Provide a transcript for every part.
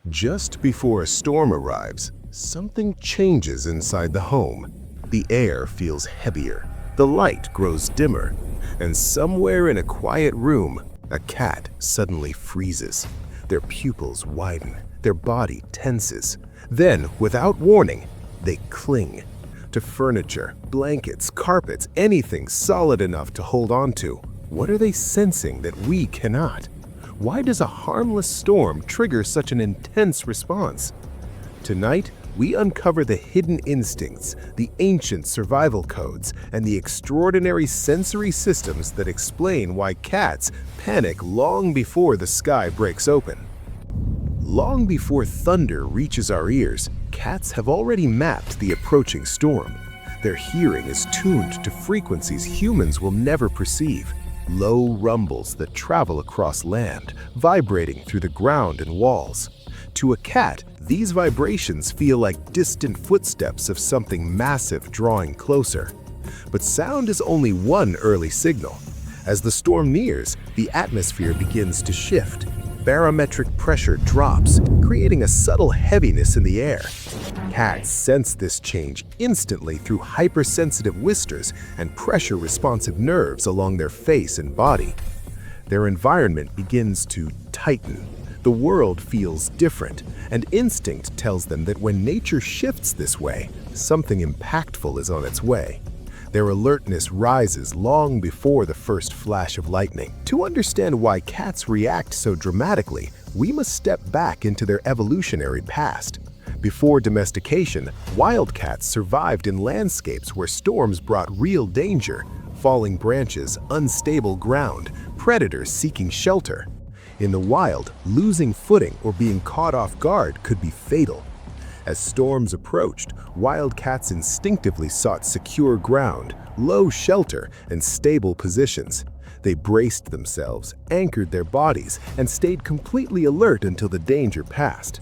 Just before a storm arrives, something changes inside the home. The air feels heavier, the light grows dimmer, and somewhere in a quiet room, a cat suddenly freezes. Their pupils widen, their body tenses. Then, without warning, they cling to furniture, blankets, carpets, anything solid enough to hold on to. What are they sensing that we cannot? Why does a harmless storm trigger such an intense response? Tonight, we uncover the hidden instincts, the ancient survival codes, and the extraordinary sensory systems that explain why cats panic long before the sky breaks open. Long before thunder reaches our ears, cats have already mapped the approaching storm. Their hearing is tuned to frequencies humans will never perceive. Low rumbles that travel across land, vibrating through the ground and walls. To a cat, these vibrations feel like distant footsteps of something massive drawing closer. But sound is only one early signal. As the storm nears, the atmosphere begins to shift. Barometric pressure drops, creating a subtle heaviness in the air. Cats sense this change instantly through hypersensitive whiskers and pressure-responsive nerves along their face and body. Their environment begins to tighten. The world feels different, and instinct tells them that when nature shifts this way, something impactful is on its way. Their alertness rises long before the first flash of lightning. To understand why cats react so dramatically, we must step back into their evolutionary past. Before domestication, wild cats survived in landscapes where storms brought real danger: falling branches, unstable ground, predators seeking shelter. In the wild, losing footing or being caught off guard could be fatal. As storms approached, wild cats instinctively sought secure ground, low shelter, and stable positions. They braced themselves, anchored their bodies, and stayed completely alert until the danger passed.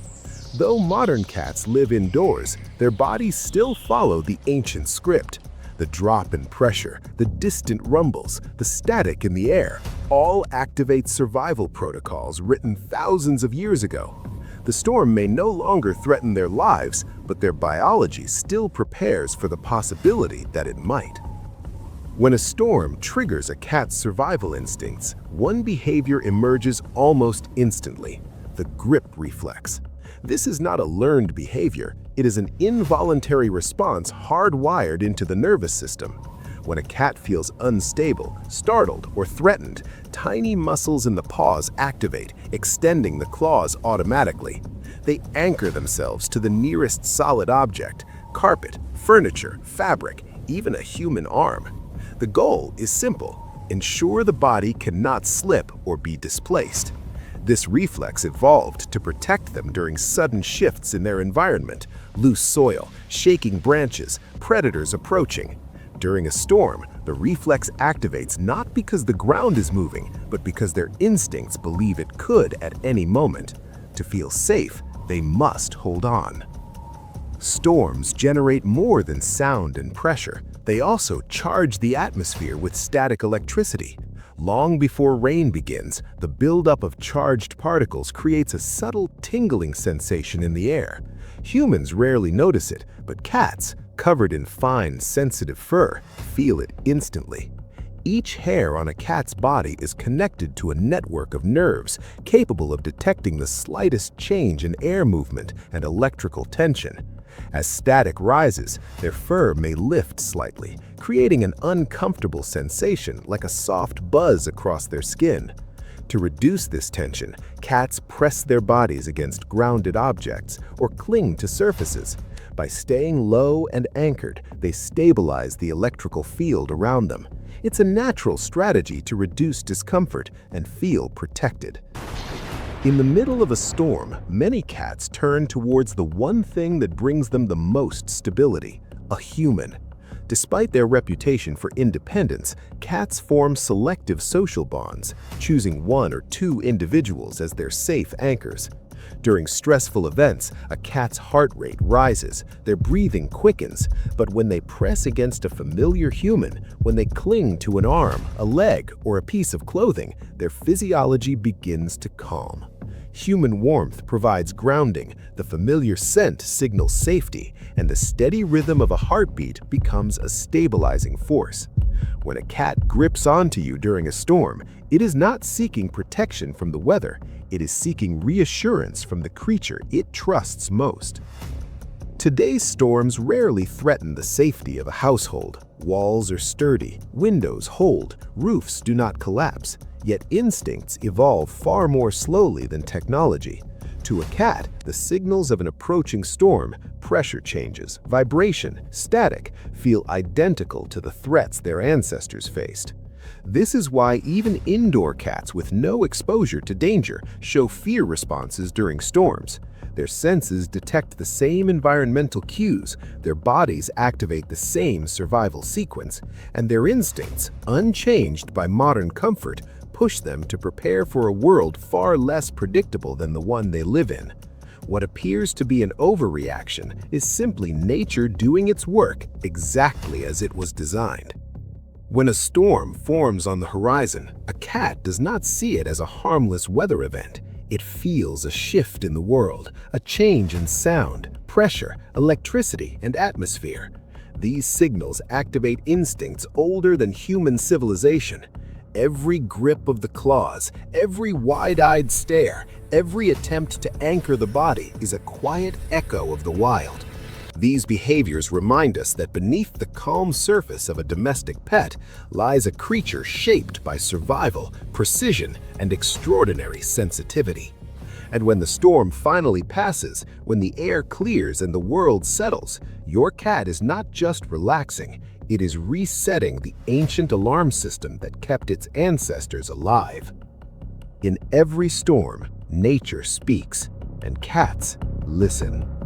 Though modern cats live indoors, their bodies still follow the ancient script. The drop in pressure, the distant rumbles, the static in the air, all activate survival protocols written thousands of years ago. The storm may no longer threaten their lives, but their biology still prepares for the possibility that it might. When a storm triggers a cat's survival instincts, one behavior emerges almost instantly: the grip reflex. This is not a learned behavior, it is an involuntary response hardwired into the nervous system. When a cat feels unstable, startled, or threatened, tiny muscles in the paws activate, extending the claws automatically. They anchor themselves to the nearest solid object: carpet, furniture, fabric, even a human arm. The goal is simple: ensure the body cannot slip or be displaced. This reflex evolved to protect them during sudden shifts in their environment: loose soil, shaking branches, predators approaching. During a storm, the reflex activates not because the ground is moving, but because their instincts believe it could at any moment. To feel safe, they must hold on. Storms generate more than sound and pressure. They also charge the atmosphere with static electricity. Long before rain begins, the buildup of charged particles creates a subtle tingling sensation in the air. Humans rarely notice it, but cats, covered in fine, sensitive fur, feel it instantly. Each hair on a cat's body is connected to a network of nerves capable of detecting the slightest change in air movement and electrical tension. As static rises, their fur may lift slightly, creating an uncomfortable sensation like a soft buzz across their skin. To reduce this tension, cats press their bodies against grounded objects or cling to surfaces. By staying low and anchored, they stabilize the electrical field around them. It's a natural strategy to reduce discomfort and feel protected. In the middle of a storm, many cats turn towards the one thing that brings them the most stability: a human. Despite their reputation for independence, cats form selective social bonds, choosing one or two individuals as their safe anchors. During stressful events, a cat's heart rate rises, their breathing quickens, but when they press against a familiar human, when they cling to an arm, a leg, or a piece of clothing, their physiology begins to calm. Human warmth provides grounding, the familiar scent signals safety, and the steady rhythm of a heartbeat becomes a stabilizing force. When a cat grips onto you during a storm, it is not seeking protection from the weather, it is seeking reassurance from the creature it trusts most. Today's storms rarely threaten the safety of a household. Walls are sturdy, windows hold, roofs do not collapse, yet instincts evolve far more slowly than technology. To a cat, the signals of an approaching storm, pressure changes, vibration, static, feel identical to the threats their ancestors faced. This is why even indoor cats with no exposure to danger show fear responses during storms. Their senses detect the same environmental cues, their bodies activate the same survival sequence, and their instincts, unchanged by modern comfort, push them to prepare for a world far less predictable than the one they live in. What appears to be an overreaction is simply nature doing its work exactly as it was designed. When a storm forms on the horizon, a cat does not see it as a harmless weather event. It feels a shift in the world, a change in sound, pressure, electricity, and atmosphere. These signals activate instincts older than human civilization. Every grip of the claws, every wide-eyed stare, every attempt to anchor the body is a quiet echo of the wild. These behaviors remind us that beneath the calm surface of a domestic pet lies a creature shaped by survival, precision, and extraordinary sensitivity. And when the storm finally passes, when the air clears and the world settles, your cat is not just relaxing, it is resetting the ancient alarm system that kept its ancestors alive. In every storm, nature speaks, and cats listen.